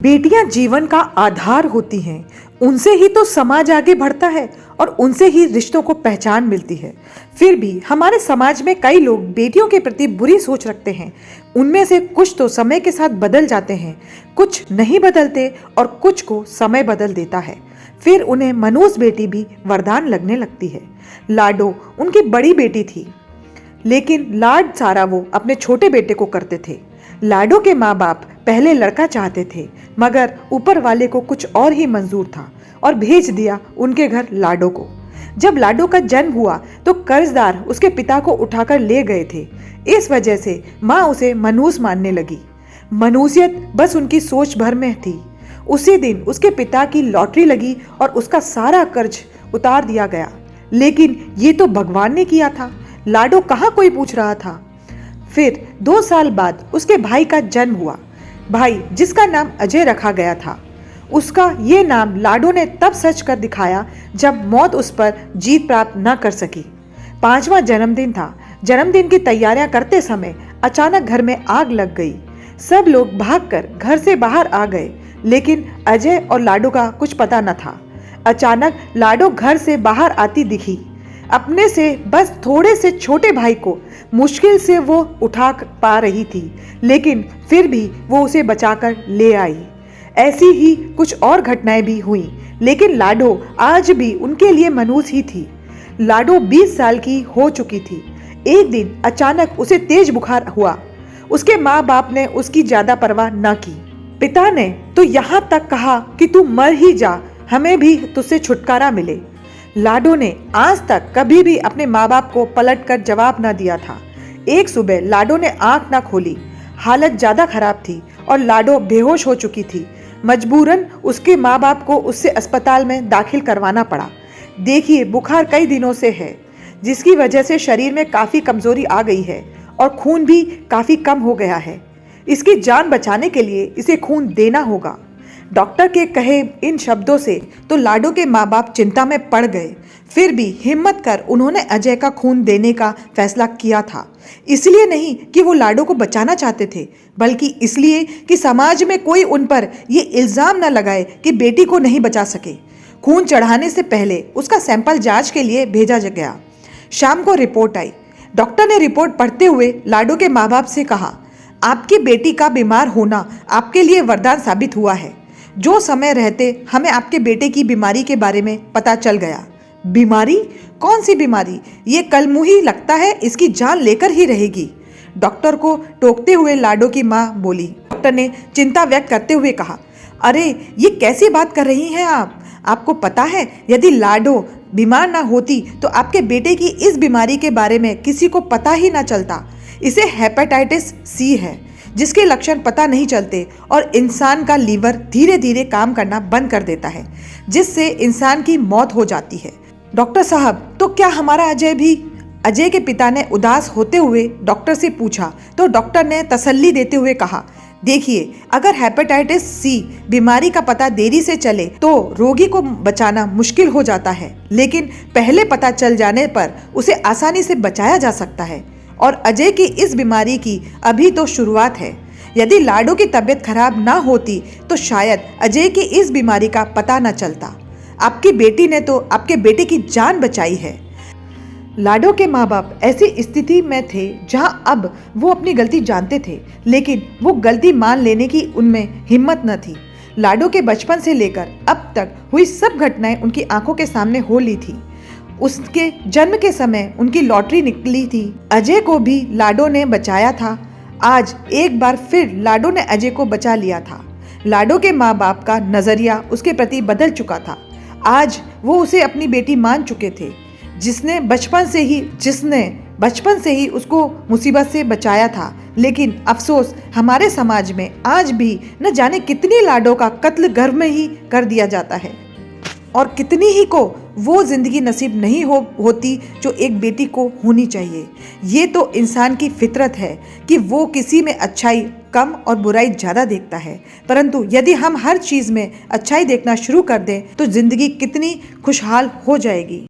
बेटियां जीवन का आधार होती हैं। उनसे ही तो समाज आगे बढ़ता है और उनसे ही रिश्तों को पहचान मिलती है। फिर भी हमारे समाज में कई लोग बेटियों के प्रति बुरी सोच रखते हैं। उनमें से कुछ तो समय के साथ बदल जाते हैं, कुछ नहीं बदलते और कुछ को समय बदल देता है। फिर उन्हें मनोज बेटी भी वरदान लगने लगती है। लाडो उनकी बड़ी बेटी थी, लेकिन लाड सारा वो अपने छोटे बेटे को करते थे। लाडो के माँ बाप पहले लड़का चाहते थे, मगर ऊपर वाले को कुछ और ही मंजूर था और भेज दिया उनके घर लाडो को। जब लाडो का जन्म हुआ तो कर्जदार उसके पिता को उठाकर ले गए थे। इस वजह से माँ उसे मनूस मानने लगी। मनुष्यत बस उनकी सोच भर में थी। उसी दिन उसके पिता की लॉटरी लगी और उसका सारा कर्ज उतार दिया गया। लेकिन ये तो भगवान ने किया था, लाडो कहाँ कोई पूछ रहा था। फिर 2 साल बाद उसके भाई का जन्म हुआ। भाई जिसका नाम अजय रखा गया था, उसका ये नाम लाडो ने तब सच कर दिखाया जब मौत उस पर जीत प्राप्त न कर सकी। 5वां जन्मदिन था। जन्मदिन की तैयारियां करते समय अचानक घर में आग लग गई। सब लोग भागकर घर से बाहर आ गए, लेकिन अजय और लाडो का कुछ पता न था। अचानक लाडो घर से बाहर आती दिखी। अपने से बस थोड़े से छोटे भाई को मुश्किल से वो उठा पा रही थी, लेकिन फिर भी वो उसे बचाकर ले आई। ऐसी ही कुछ और घटनाएं भी हुई, लेकिन लाडो आज भी उनके लिए मनूस ही थी। लाडो 20 साल की हो चुकी थी। एक दिन अचानक उसे तेज बुखार हुआ। उसके माँ बाप ने उसकी ज्यादा परवाह न की। पिता ने तो यहाँ तक कहा कि तू मर ही जा, हमें भी तुझसे छुटकारा मिले। लाडो ने आज तक कभी भी अपने माँ बाप को पलटकर जवाब न दिया था। एक सुबह लाडो ने आंख न खोली। हालत ज्यादा खराब थी और लाडो बेहोश हो चुकी थी। मजबूरन उसके माँ बाप को उससे अस्पताल में दाखिल करवाना पड़ा। देखिए, बुखार कई दिनों से है, जिसकी वजह से शरीर में काफी कमजोरी आ गई है और खून भी काफी कम हो गया है। इसकी जान बचाने के लिए इसे खून देना होगा। डॉक्टर के कहे इन शब्दों से तो लाडो के माँ बाप चिंता में पड़ गए। फिर भी हिम्मत कर उन्होंने अजय का खून देने का फैसला किया था। इसलिए नहीं कि वो लाडो को बचाना चाहते थे, बल्कि इसलिए कि समाज में कोई उन पर ये इल्जाम न लगाए कि बेटी को नहीं बचा सके। खून चढ़ाने से पहले उसका सैंपल जांच के लिए भेजा गया। शाम को रिपोर्ट आई। डॉक्टर ने रिपोर्ट पढ़ते हुए लाडो के माँ बाप से कहा, आपकी बेटी का बीमार होना आपके लिए वरदान साबित हुआ है। जो समय रहते हमें आपके बेटे की बीमारी के बारे में पता चल गया। बीमारी? कौन सी बीमारी? ये कलमुही लगता है इसकी जान लेकर ही रहेगी। डॉक्टर को टोकते हुए लाडो की माँ बोली। डॉक्टर ने चिंता व्यक्त करते हुए कहा, अरे ये कैसी बात कर रही हैं आप? आपको पता है यदि लाडो बीमार ना होती तो आपके बेटे की इस बीमारी के बारे में किसी को पता ही ना चलता। इसे हेपेटाइटिस सी है, जिसके लक्षण पता नहीं चलते और इंसान का लीवर धीरे धीरे काम करना बंद कर देता है, जिससे इंसान की मौत हो जाती है। डॉक्टर साहब, तो क्या हमारा अजय भी? अजय के पिता ने उदास होते हुए डॉक्टर से पूछा तो डॉक्टर ने तसल्ली देते हुए कहा, देखिए, अगर हेपेटाइटिस सी बीमारी का पता देरी से चले तो रोगी को बचाना मुश्किल हो जाता है, लेकिन पहले पता चल जाने पर उसे आसानी से बचाया जा सकता है। और अजय की इस बीमारी की अभी तो शुरुआत है। यदि लाडो की तबीयत खराब ना होती तो शायद अजय की इस बीमारी का पता न चलता। आपकी बेटी ने तो आपके बेटे की जान बचाई है। लाडो के माँ बाप ऐसी स्थिति में थे जहां अब वो अपनी गलती जानते थे, लेकिन वो गलती मान लेने की उनमें हिम्मत न थी। लाडो के बचपन से लेकर अब तक हुई सब घटनाएं उनकी आंखों के सामने हो ली थी। उसके जन्म के समय उनकी लॉटरी निकली थी। अजय को भी लाडो ने बचाया था। आज एक बार फिर लाडो ने अजय को बचा लिया था। लाडो के माँ बाप का नजरिया उसके प्रति बदल चुका था। आज वो उसे अपनी बेटी मान चुके थे, जिसने बचपन से ही उसको मुसीबत से बचाया था। लेकिन अफसोस, हमारे समाज में आज भी न जाने कितनी लाडो का कत्ल घर में ही कर दिया जाता है और कितनी ही को वो जिंदगी नसीब नहीं होती जो एक बेटी को होनी चाहिए। ये तो इंसान की फितरत है कि वो किसी में अच्छाई कम और बुराई ज़्यादा देखता है, परंतु यदि हम हर चीज़ में अच्छाई देखना शुरू कर दें तो जिंदगी कितनी खुशहाल हो जाएगी।